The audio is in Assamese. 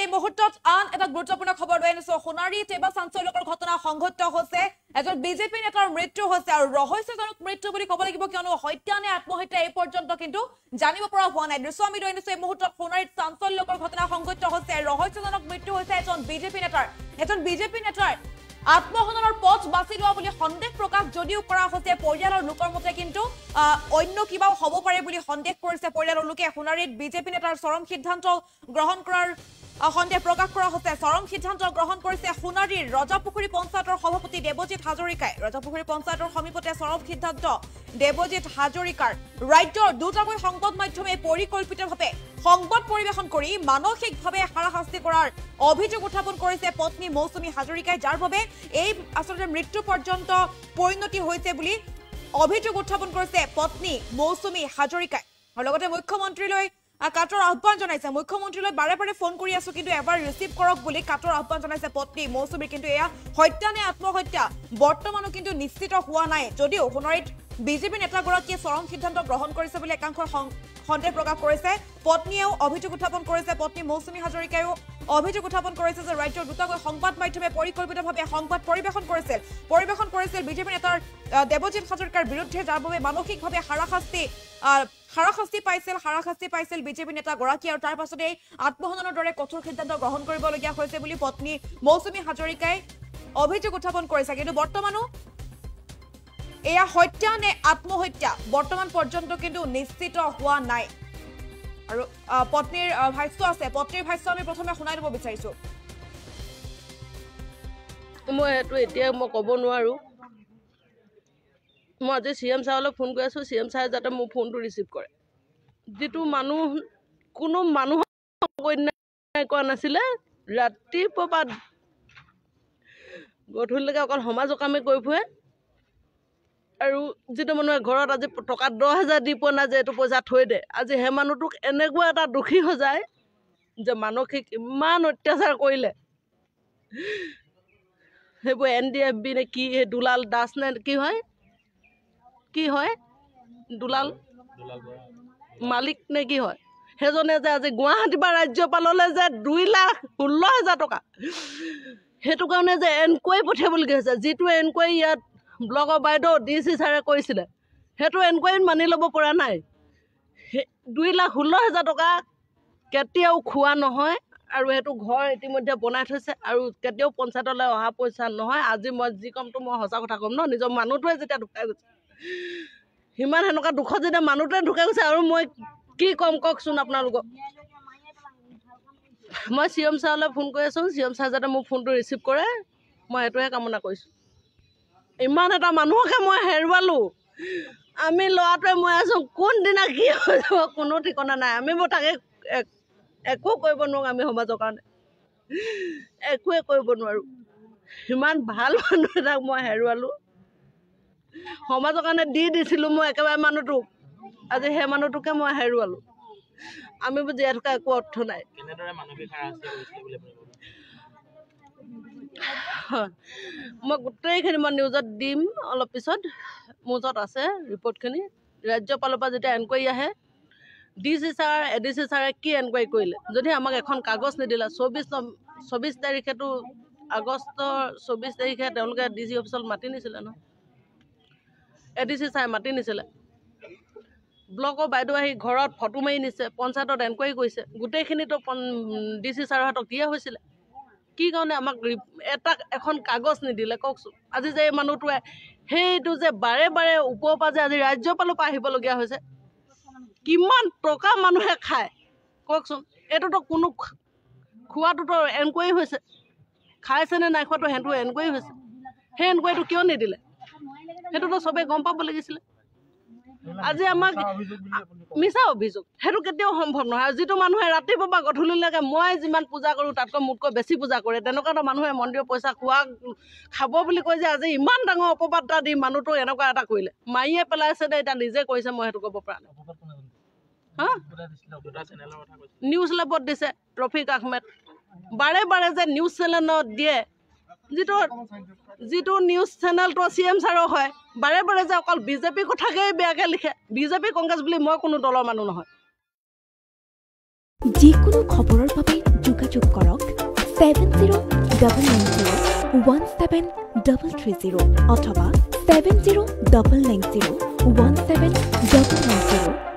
এই মুহূৰ্তত আন এটা গুৰুত্বপূৰ্ণ খবৰ লৈ আনিছো সোণাৰীত এবাৰ চাঞ্চল্যকৰ ঘটনা সংঘটিত হৈছে এজন বিজেপি নেতাৰ মৃত্যু হৈছে আৰু ৰহস্যজনক মৃত্যু বুলি ক'ব লাগিব কিয়নো হত্যা নে আত্মহত্যা এই পৰ্যন্ত কিন্তু জানিব পৰা হোৱা নাই দৃশ্য আমি লৈ আনিছো এই মুহূৰ্তত সোণাৰীত চাঞ্চল্যকৰ ঘটনা সংঘটিত হৈছে ৰহস্যজনক মৃত্যু হৈছে এজন বিজেপি নেতাৰ আত্মহননৰ পথ বাছি লোৱা বুলি সন্দেহ প্ৰকাশ যদিও কৰা হৈছে পৰিয়ালৰ লোকৰ মতে কিন্তু অন্য কিবাও হ'ব পাৰে বুলি সন্দেহ কৰিছে পৰিয়ালৰ লোকে সোণাৰীত বিজেপি নেতাৰ চৰম সিদ্ধান্ত গ্ৰহণ কৰাৰ সন্দেহ প্ৰকাশ কৰা হৈছে চৰম সিদ্ধান্ত গ্ৰহণ কৰিছে সোণাৰীৰ ৰজাপুখুৰী পঞ্চায়তৰ সভাপতি দেৱজিৎ হাজৰিকাই ৰজাপুখুৰী পঞ্চায়তৰ সমীপতে চৰম সিদ্ধান্ত দেৱজিৎ হাজৰিকাৰ ৰাজ্যৰ দুটাকৈ সংবাদ মাধ্যমে পৰিকল্পিতভাৱে সংবাদ পৰিবেশন কৰি মানসিকভাৱে হাৰাশাস্তি কৰাৰ অভিযোগ উত্থাপন কৰিছে পত্নী মৌচুমী হাজৰিকাই যাৰ বাবে এই আচলতে মৃত্যু পৰ্যন্ত পৰিণতি হৈছে বুলি অভিযোগ উত্থাপন কৰিছে পত্নী মৌচুমী হাজৰিকাই আৰু লগতে মুখ্যমন্ত্ৰীলৈ কাটৰ আহ্বান জনাইছে মুখ্যমন্ত্ৰীলৈ বাৰে বাৰে ফোন কৰি আছো কিন্তু এবাৰ ৰিসিভ কৰক বুলি কাটৰ আহ্বান জনাইছে পত্নী মৌচুমী কিন্তু এয়া হত্যা নে আত্মহত্যা বৰ্তমানো কিন্তু নিশ্চিত হোৱা নাই যদিও সোণাৰীত বিজেপি নেতাগৰাকীয়ে চৰম সিদ্ধান্ত গ্ৰহণ কৰিছে বুলি একাংশৰ সন্দেহ প্ৰকাশ কৰিছে পত্নীয়েও অভিযোগ উত্থাপন কৰিছে পত্নী মৌচুমী হাজৰিকায়ো অভিযোগ উত্থাপন কৰিছে যে ৰাজ্যৰ দুটাকৈ সংবাদ মাধ্যমে পৰিকল্পিতভাৱে সংবাদ পৰিবেশন কৰিছিল বিজেপি নেতাৰ দেৱজিৎ হাজৰিকাৰ বিৰুদ্ধে যাৰ বাবে মানসিকভাৱে হাৰাশাস্তি পাইছিল বিজেপি নেতা গৰাকী আৰু তাৰ পাছতে আত্মহননৰ দৰে কঠোৰ সিদ্ধান্ত গ্ৰহণ কৰিবলগীয়া হৈছে বুলি পত্নী মৌচুমী হাজৰিকাই অভিযোগ উত্থাপন কৰিছে কিন্তু বৰ্তমানো এয়া হত্যা নে আত্মহত্যা বৰ্তমান পৰ্যন্ত কিন্তু নিশ্চিত হোৱা নাই আৰু পত্নীৰ ভাষ্য আছে পত্নীৰ ভাষ্য আমি প্ৰথমে শুনাই দিব বিচাৰিছো মই এটো এতিয়া মই ক'ব নোৱাৰো মই আজি সিএম ছাৰলৈ ফোন কৰি আছো সিএম ছাৰে যাতে মোৰ ফোনটো ৰিচিভ কৰে যেটো কোনো মানুহ কৰা নাছিলে ৰাতিপুৱা গধূলিলৈকে অকল সমাজৰ কামে কৰি ফুৰে আৰু যেটো মানুহে ঘৰত আজি টকা 10,000 দি পোৱা নাই যে এইটো পইচা থৈ দে আজি হে মানুহটোক এনেকুৱা এটা দুখী হৈ যায় যে মানসিক ইমান অত্যাচাৰ কৰিলে হেবো এনডিএফবি নে কি হে দুলাল দাস নে কি হয় দুলাল মালিক নে কি হয় হেজনে যে আজি গুৱাহাটী বা ৰাজ্যপাললৈ যে 2,16,000 টকা হেতু কাৰণে যে এনকুৱাৰী পঠিয়াবলগীয়া হৈছে যেটো এনকুৱাৰী ইয়াত ব্লগৰ বাইদেউ ডিসি ছাৰে কৰিছিলে হেতু এনকুৱাৰীত মানি ল'ব পৰা নাই 2,16,000 টকা কেতিয়াও খোৱা নহয় আৰু হেতু ঘৰ ইতিমধ্যে বনাই থৈছে আৰু কেতিয়াও পঞ্চায়তলৈ অহা পইচা নহয় আজি মই যি কমটো মই সঁচা কথা কম ন নিজৰ মানুহটোৱে যেতিয়া ঢুকাই গৈছে হিমান হেনকা দুখ যেতিয়া মানুহটোৱে ঢুকাই গৈছে আৰু মই কি কম কওকচোন আপোনালোকক মই সিএম ছাৰলৈ ফোন কৰি আছো সিএম ছাৰ যাতে মোৰ ফোনটো ৰিচিভ কৰে মই এটোহে কামনা কৰিছো ইমান এটা মানুহকে মই হেৰুৱালো আমি লৰাটোৱে মই আছো কোন দিনা কি হৈ যাব কোনো ঠিকনা নাই আমি তাকে একো কৰিব নোৱাৰো আমি সমাজৰ কাৰণে একোৱে কৰিব নোৱাৰো ইমান ভাল মানুহ এটাক মই হেৰুৱালো সমাজৰ কাৰণে দিছিলো মই একেবাৰে মানুহটোক আজি হে মানুহটোকে মই হেৰুৱালো আমি জীয়াই থকা একো অৰ্থ নাই কেনেদৰে মানসিক হাৰাশাস্তি কৰিছিল বুলি মই গোটেইখিনি মই নিউজত দিম অলপ পিছত মোৰ ওচৰত আছে ৰিপৰ্টখিনি ৰাজ্যপালৰ পৰা যেতিয়া এনকুৱাৰী আহে ডিসি ছাৰ এডিসি ছাৰে কি এনকুৱাৰী কৰিলে যদি আমাক এখন কাগজ নিদিলা 24 তাৰিখেতো আগষ্টৰ 24 তাৰিখে তেওঁলোকে ডিসি অফিচত মাতি নিছিলে ন এডিসি ছাৰে মাতি নিছিলে ব্লকৰ বাইদেউ আহি ঘৰত ফটো মাৰি নিছে পঞ্চায়তত এনকুৱাৰী কৰিছে গোটেইখিনিতো ডিসি ছাৰৰ হাতত দিয়া হৈছিলে কি কাৰণে আমাক এখন কাগজ নিদিলে কওকচোন আজি যে মানুহটোৱে সেইটো যে বাৰে বাৰে উপপা যে আজি ৰাজ্যপালৰ পৰা আহিবলগীয়া হৈছে কিমান টকা মানুহে খায় কওকচোন এটোতো কোনো খোৱাটোতো এনকুৱাৰী হৈছে খাইছেনে নাই খোৱাটো সেইটো এনকুৱাৰী হৈছে সেই এনকুৱাৰীটো কিয় নিদিলে সেইটোতো চবেই গম পাব লাগিছিলে আজি আমাক মিছা অভিযোগ সেইটো কেতিয়াও সম্ভৱ নহয় আৰু যিটো মানুহে ৰাতিপুৱা পৰা গধূলিলৈকে মই যিমান পূজা কৰোঁ তাতকৈ মোতকৈ বেছি পূজা কৰে তেনেকুৱা এটা মানুহে মন্দিৰৰ পইচা খাব বুলি কৈ যে আজি ইমান ডাঙৰ অপবাদ এটা দি মানুহটো এনেকুৱা এটা কৰিলে মাৰিয়ে পেলাইছে দে এতিয়া নিজে কৰিছে মই সেইটো ক'ব পৰা নাই নিউজ লেবত দিছে ৰফিক আহমেদ বাৰে বাৰে যে নিউজ চেনেলত দিয়ে যেটো নিউজ চেনেলটো সিএম ছাৰৰ হয় বাৰে বাৰে যে অকল বিজেপি কথাকেই বেয়াকে লিখে বিজেপি কংগ্ৰেছ বুলি মই কোনো দলৰ মানুহ নহয় যিকোনো খবৰৰ বাবে যোগাযোগ কৰক 7099017330 অথবা 7099017990